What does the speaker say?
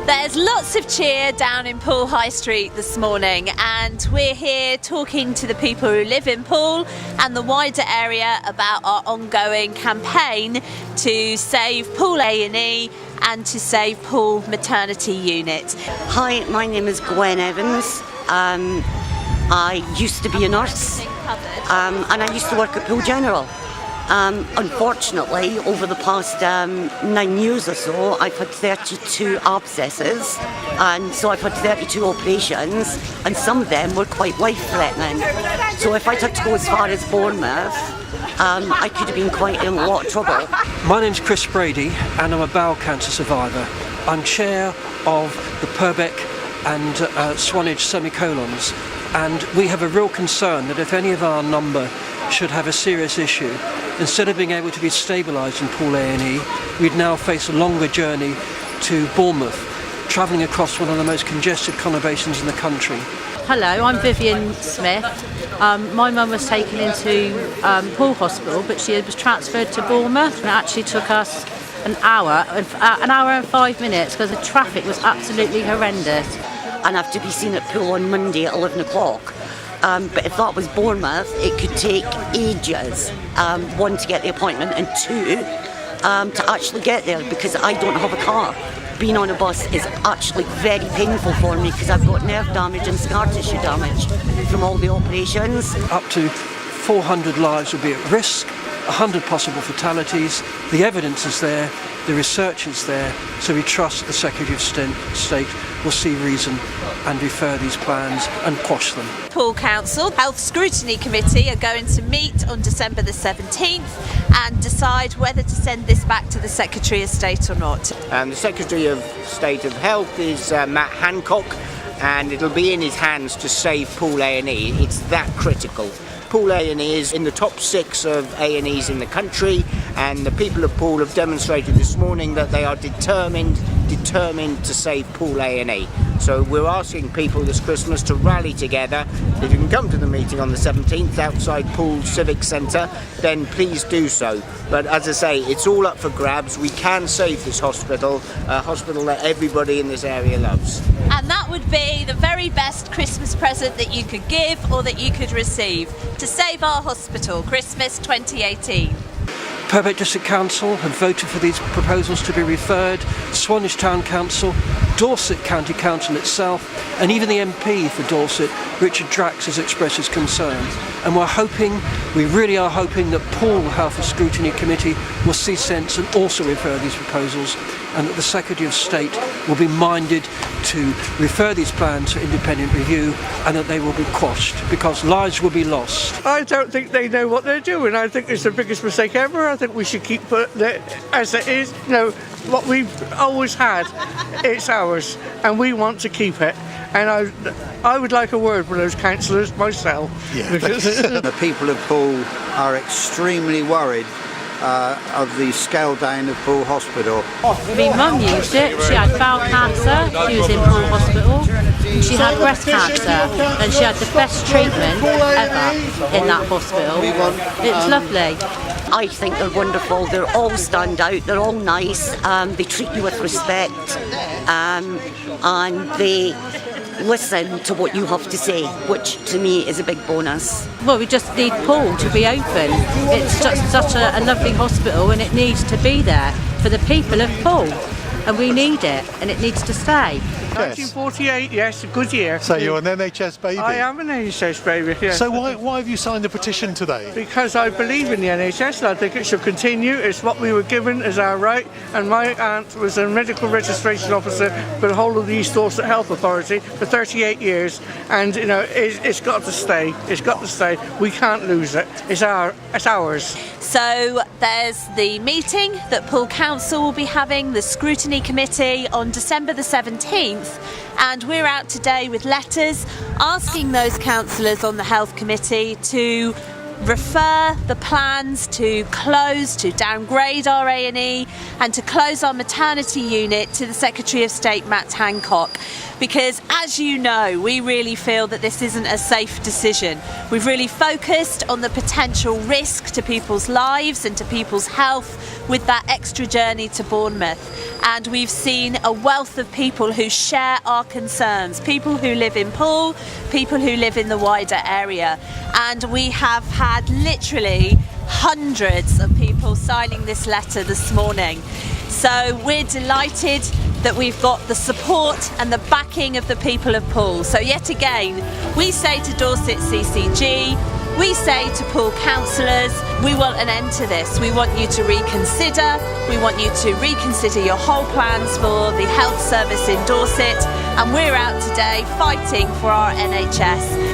There's lots of cheer down in Poole High Street this morning, and we're here talking to the people who live in Poole and the wider area about our ongoing campaign to save Poole A&E and to save Poole Maternity Unit. Hi, my name is Gwen Evans. I used to be a nurse and I used to work at Poole General. Unfortunately, over the past 9 years or so, I've had 32 abscesses, and so I've had 32 operations, and some of them were quite life-threatening. So if I'd had to go as far as Bournemouth, I could have been quite in a lot of trouble. My name's Chris Brady, and I'm a bowel cancer survivor. I'm chair of the Purbeck and Swanage semicolons, and we have a real concern that if any of our number should have a serious issue, instead of being able to be stabilised in Poole A&E, we'd now face a longer journey to Bournemouth, travelling across one of the most congested conurbations in the country. Hello, I'm Vivian Smith. My mum was taken into Poole Hospital, but she was transferred to Bournemouth, and it actually took us an hour and 5 minutes because the traffic was absolutely horrendous. And I have to be seen at Poole on Monday at 11 o'clock. But if that was Bournemouth, it could take ages, one, to get the appointment, and two, to actually get there, because I don't have a car. Being on a bus is actually very painful for me because I've got nerve damage and scar tissue damage from all the operations. Up to 400 lives will be at risk, 100 possible fatalities. The evidence is there, the research is there, so we trust the Secretary of State will see reason and refer these plans and quash them. Poole Council Health Scrutiny Committee are going to meet on December the 17th and decide whether to send this back to the Secretary of State or not. The Secretary of State of Health is Matt Hancock, and it'll be in his hands to save Poole A&E. It's that critical. Poole A&E is in the top 6 of A&Es in the country, and the people of Poole have demonstrated this morning that they are determined to save Poole A&E. So we're asking people this Christmas to rally together. If you can come to the meeting on the 17th outside Poole Civic Centre, then please do so. But as I say, it's all up for grabs. We can save this hospital, a hospital that everybody in this area loves. And that would be the very best Christmas present that you could give or that you could receive to save our hospital, Christmas 2018. Purbeck District Council have voted for these proposals to be referred, Swanage Town Council, Dorset County Council itself, and even the MP for Dorset, Richard Drax, has expressed his concern. And we really are hoping that Poole Health Scrutiny Committee will see sense and also refer these proposals, and that the Secretary of State will be minded to refer these plans for independent review, and that they will be quashed, because lives will be lost. I don't think they know what they're doing. I think it's the biggest mistake ever. I think we should keep it as it is. You know, what we've always had, it's ours, and we want to keep it. And I would like a word with those councillors myself. Yeah. The people of Poole are extremely worried of the scale down of Poole Hospital. My mum used it. She had bowel cancer. She was in Poole Hospital. She had breast cancer, and she had the best treatment ever in that hospital. It's lovely. I think they're wonderful. They all stand out. They're all nice. They treat you with respect, and they listen to what you have to say, which to me is a big bonus. Well, we just need Poole to be open. It's just such a lovely hospital, and it needs to be there for the people of Poole, and we need it, and it needs to stay. 1948, yes, a good year. So you're an NHS baby? I am an NHS baby, yes. So why have you signed a petition today? Because I believe in the NHS and I think it should continue. It's what we were given as our right, and my aunt was a medical registration officer for the whole of the East Dorset Health Authority for 38 years, and you know, it's got to stay. It's got to stay. We can't lose it. It's ours. So there's the meeting that Poole Council will be having, the Scrutiny Committee, on December the 17th, and we're out today with letters asking those councillors on the Health Committee to refer the plans to close, to downgrade our A&E and to close our maternity unit to the Secretary of State Matt Hancock, because as you know, we really feel that this isn't a safe decision. We've really focused on the potential risk to people's lives and to people's health, with that extra journey to Bournemouth. And we've seen a wealth of people who share our concerns, people who live in Poole, people who live in the wider area. And we have had literally hundreds of people signing this letter this morning. So we're delighted that we've got the support and the backing of the people of Poole. So yet again, we say to Dorset CCG, we say to Poole Councillors, we want an end to this. We want you to reconsider. We want you to reconsider your whole plans for the health service in Dorset. And we're out today fighting for our NHS.